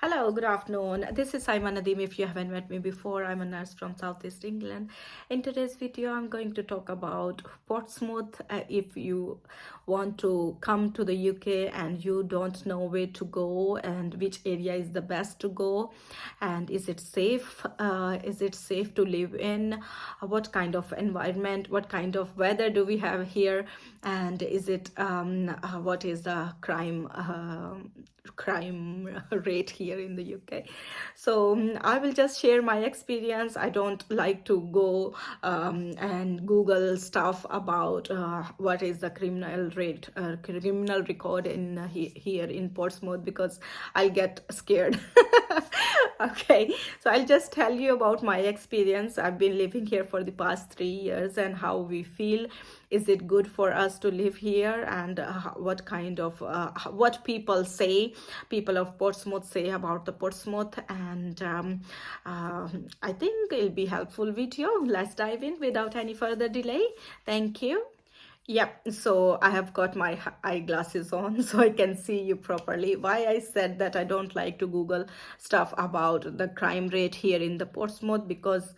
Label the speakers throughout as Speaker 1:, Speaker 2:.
Speaker 1: Hello, good afternoon. This is Saima. If you haven't met me before, I'm a nurse from Southeast England. In today's video, I'm going to talk about Portsmouth. If you want to come to the UK and you don't know where to go and which area is the best to go, and is it safe? Is it safe to live in? What kind of environment? What kind of weather do we have here? And is it what is the crime rate here in the UK? So I will just share my experience. I don't like to go and Google stuff about what is the criminal rate, criminal record in here in Portsmouth, because I'll get scared. Okay, so I'll just tell you about my experience. I've been living here for the past 3 years and how we feel. Is it good for us to live here, and what kind of what people of Portsmouth say about the Portsmouth, and I think it'll be helpful video. Let's dive in without any further delay. Thank you. Yep, so I have got my eyeglasses on so I can see you properly. Why I said that I don't like to Google stuff about the crime rate here in the Portsmouth, because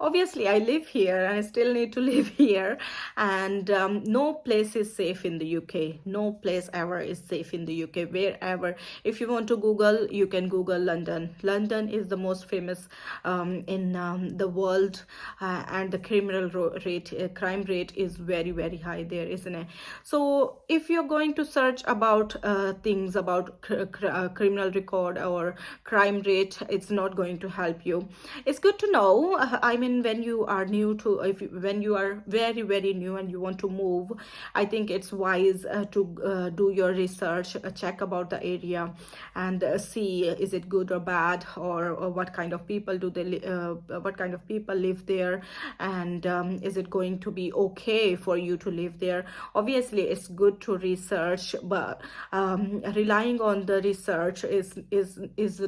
Speaker 1: obviously I live here and I still need to live here, and no place is safe in the UK. No place ever is safe in the UK. Wherever, if you want to Google, you can Google London. London is the most famous in the world, and the crime rate is very high there, isn't it? So if you're going to search about things about criminal record or crime rate, it's not going to help you. It's good to know. I mean, when you are new to, when you are very new and you want to move, I think it's wise to do your research, check about the area, and see is it good or bad, or what kind of people what kind of people live there, and is it going to be okay for you to live there. Obviously it's good to research, but relying on the research is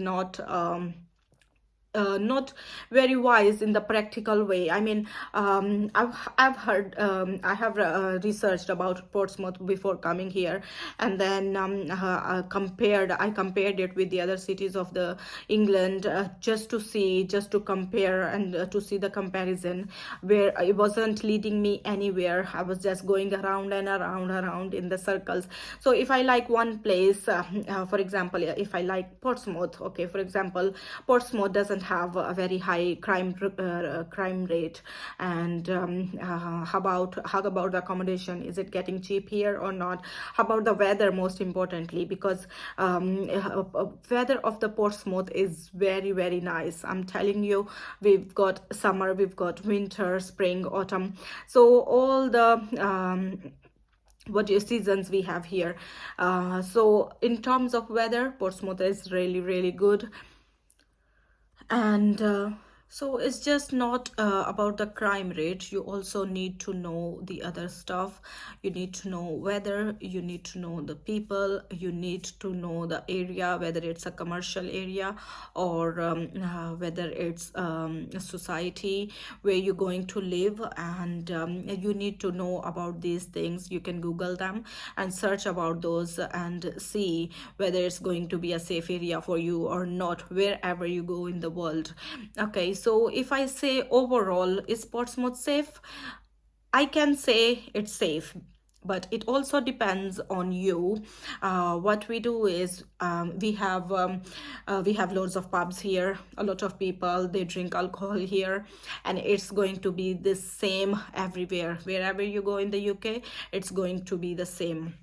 Speaker 1: not very wise in the practical way. I mean, I've heard, I have researched about Portsmouth before coming here, and then I compared it with the other cities of the England, just to compare, and to see the comparison, where it wasn't leading me anywhere. I was just going around and around in the circles. So if I like one place, for example, if I like Portsmouth, okay, for example, Portsmouth doesn't have a very high crime rate, and how about the accommodation? Is it getting cheap here or not? How about the weather, most importantly, because weather of the Portsmouth is very nice. I'm telling you, we've got summer, we've got winter, spring, autumn, so all the what your seasons we have here. So in terms of weather, Portsmouth is really good. And so it's just not about the crime rate. You also need to know the other stuff. You need to know weather, you need to know the people, you need to know the area, whether it's a commercial area or whether it's a society where you're going to live, and you need to know about these things. You can Google them and search about those and see whether it's going to be a safe area for you or not, wherever you go in the world. Okay, so if I say overall, is Portsmouth safe? I can say it's safe, but it also depends on you. What we do is we have loads of pubs here. A lot of people, they drink alcohol here, and it's going to be the same everywhere. Wherever you go in the UK, it's going to be the same.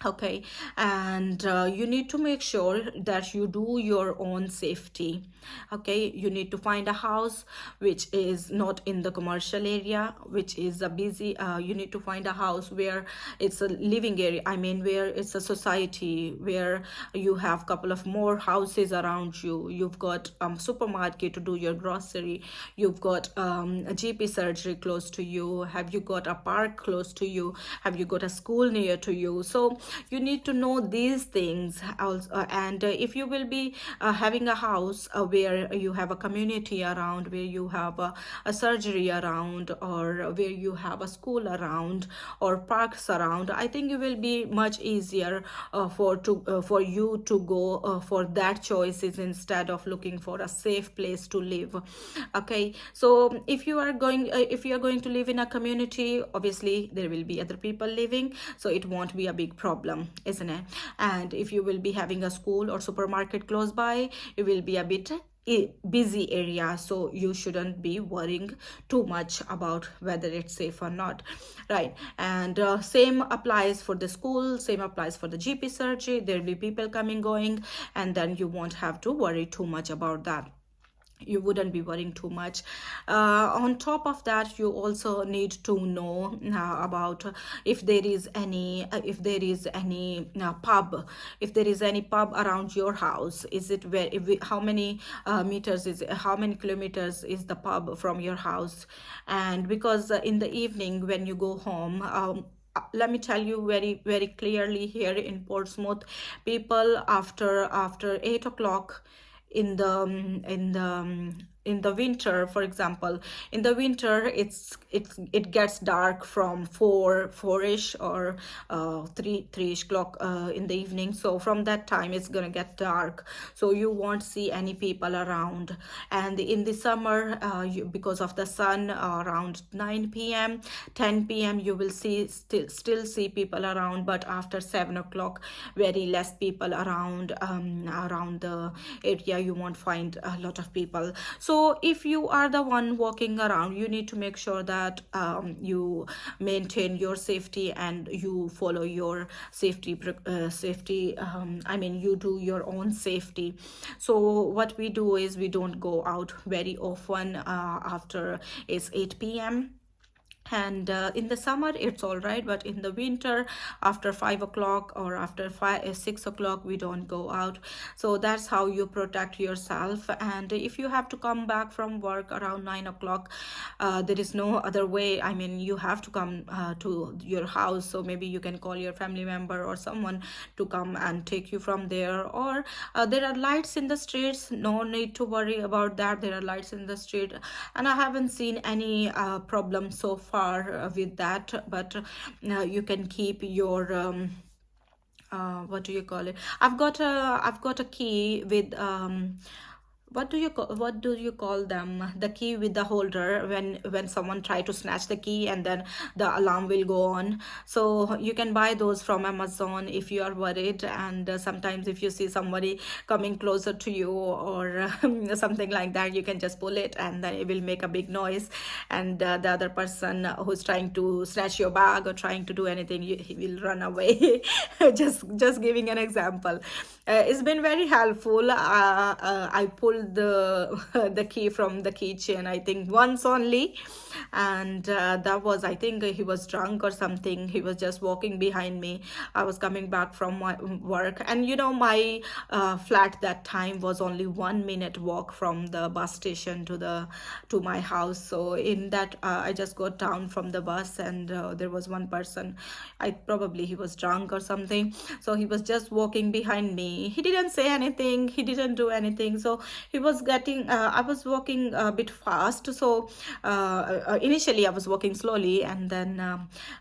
Speaker 1: Okay, and you need to make sure that you do your own safety. Okay, you need to find a house which is not in the commercial area, which is a busy, you need to find a house where it's a living area. I mean, where it's a society, where you have a couple of more houses around you. You've got supermarket to do your grocery, you've got a GP surgery close to you, have you got a park close to you, have you got a school near to you. So You need to know these things also. And if you will be having a house where you have a community around, where you have a surgery around, or where you have a school around or parks around, I think it will be much easier for you to go for that choices instead of looking for a safe place to live. Okay, so if you are going to live in a community, obviously there will be other people living, so it won't be a big problem, isn't it? And if you will be having a school or supermarket close by, it will be a bit busy area, so you shouldn't be worrying too much about whether it's safe or not, right? And same applies for the school, same applies for the GP surgery. There will be people coming going, and then you won't have to worry too much about that. You wouldn't be worrying too much. On top of that, you also need to know about if there is any pub, if there is any pub around your house. Is it where, how many meters is it, how many kilometers is the pub from your house? And because in the evening when you go home, let me tell you very clearly, here in Portsmouth, people after 8 o'clock in the in the winter, for example, in the winter it gets dark from 4ish or 3ish o'clock in the evening. So from that time it's gonna get dark, so you won't see any people around. And in the summer, because of the sun, around 9 p.m 10 p.m you will still see people around, but after 7 o'clock very less people around. Around the area you won't find a lot of people. So if you are the one walking around, you need to make sure that you maintain your safety and you follow your safety I mean, you do your own safety. So what we do is we don't go out very often after it's 8 p.m. And in the summer it's all right, but in the winter after 5 o'clock or after 6 o'clock we don't go out. So that's how you protect yourself. And if you have to come back from work around 9 o'clock, there is no other way. I mean, you have to come to your house, so maybe you can call your family member or someone to come and take you from there. Or there are lights in the streets, no need to worry about that. There are lights in the street, and I haven't seen any problem so far with that. But you can keep your what do you call it, I've got a key with what do you call them, the key with the holder, when someone try to snatch the key and then the alarm will go on. So you can buy those from Amazon if you are worried. And sometimes if you see somebody coming closer to you or something like that, you can just pull it and then it will make a big noise, and the other person who's trying to snatch your bag or trying to do anything, he will run away. just giving an example. It's been very helpful. I pulled the key from the keychain, I think once only, and that was, I think he was drunk or something. He was just walking behind me. I was coming back from my work, and you know, my flat that time was only 1 minute walk from the bus station to my house. So in that I just got down from the bus, and there was one person, probably he was drunk or something, so he was just walking behind me. He didn't say anything, he didn't do anything. So he was getting I was walking a bit fast, so initially I was walking slowly, and then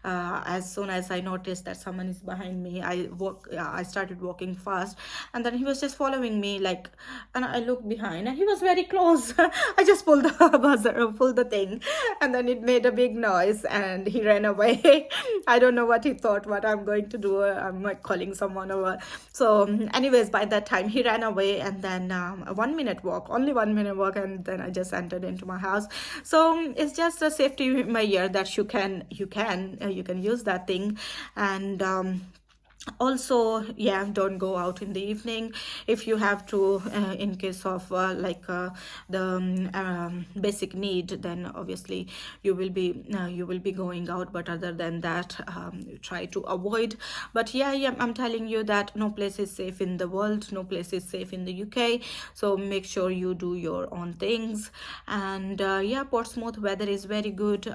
Speaker 1: as soon as I noticed that someone is behind me, I started walking fast, and then he was just following me, like, and I looked behind and he was very close. I just pulled the buzzer, pulled the thing, and then it made a big noise and he ran away. I don't know what he thought, what I'm going to do, I'm like calling someone over. So anyways, by that time he ran away, and then a 1 minute walk, only 1 minute walk, and then I just entered into my house. So it's just a safety measure that you can use that thing. And also, yeah, don't go out in the evening. If you have to, in case of the basic need, then obviously you will be going out, but other than that, try to avoid. But yeah, I'm telling you that no place is safe in the world, no place is safe in the UK, so make sure you do your own things. And yeah, Portsmouth weather is very good.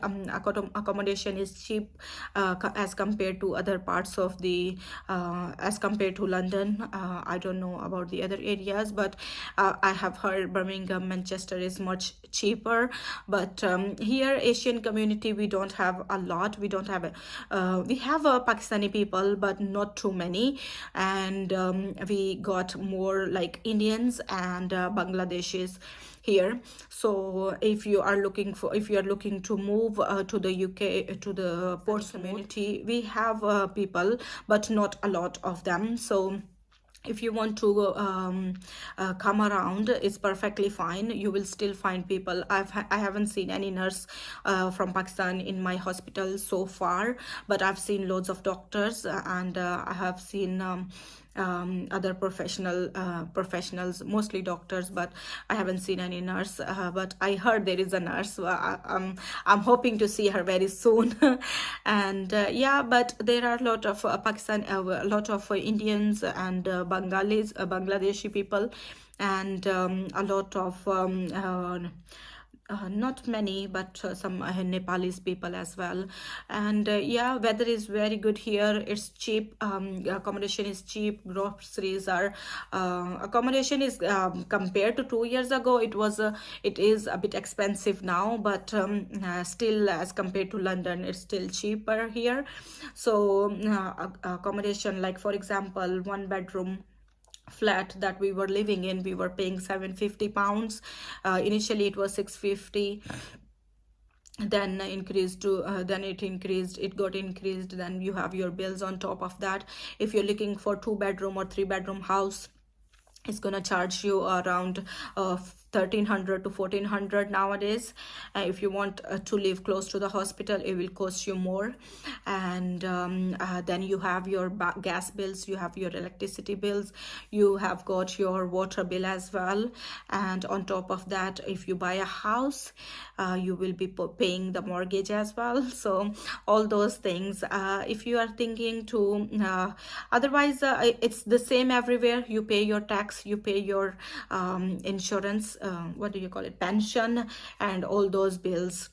Speaker 1: Accommodation is cheap as compared to other parts of the as compared to London. I don't know about the other areas, but I have heard Birmingham, Manchester is much cheaper. But here, Asian community, we don't have a lot. We don't have we have Pakistani people, but not too many. And we got more like Indians and Bangladeshis here. So if you are looking to move to the UK, to the Portsmouth community, we have people, but not a lot of them. So if you want to come around, it's perfectly fine. You will still find people. I haven't seen any nurse from Pakistan in my hospital so far, but I've seen loads of doctors, and I have seen other professionals, mostly doctors, but I haven't seen any nurse. But I heard there is a nurse. I'm hoping to see her very soon. And yeah, but there are a lot of a lot of Indians and Bangladeshi people, and a lot of not many, but some Nepalese people as well. And yeah, weather is very good here. It's cheap. Accommodation is cheap. Groceries are accommodation is compared to 2 years ago, it is a bit expensive now, but still, as compared to London, it's still cheaper here. So accommodation, like for example, 1 bedroom flat that we were living in, we were paying £750. Initially it was 650, then it got increased. Then you have your bills on top of that. If you're looking for 2 bedroom or 3 bedroom house, it's gonna charge you around 1300 to 1400 nowadays. If you want to live close to the hospital, it will cost you more. And then you have your gas bills, you have your electricity bills, you have got your water bill as well. And on top of that, if you buy a house, you will be paying the mortgage as well. So all those things, if you are thinking to otherwise, it's the same everywhere. You pay your tax, you pay your insurance, what do you call it, pension, and all those bills.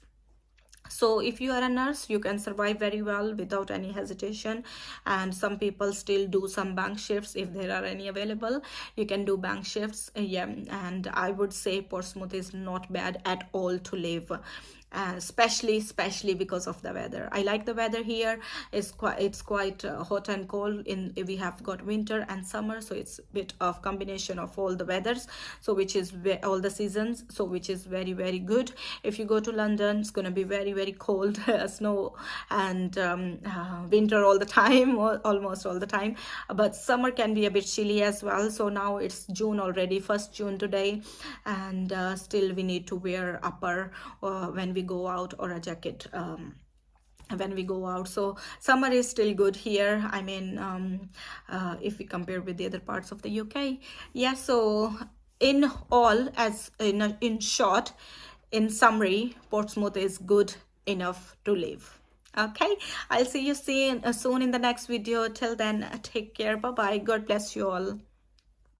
Speaker 1: So if you are a nurse, you can survive very well without any hesitation. And some people still do some bank shifts. If there are any available, you can do bank shifts. Yeah, and I would say Portsmouth is not bad at all to live. Especially because of the weather. I like the weather here. It's quite hot and cold. We have got winter and summer, so it's a bit of combination of all the weathers, so which is all the seasons, so which is very, very good. If you go to London, it's gonna be very, very cold, snow and winter all the time, almost all the time. But summer can be a bit chilly as well. So now it's June already, 1st June today, and still we need to wear upper when we go out, or a jacket when we go out. So summer is still good here. I mean, if we compare with the other parts of the UK. Yeah, so in all, as in short, in summary, Portsmouth is good enough to live. Okay, I'll see you soon in the next video. Till then, take care. Bye bye. God bless you all.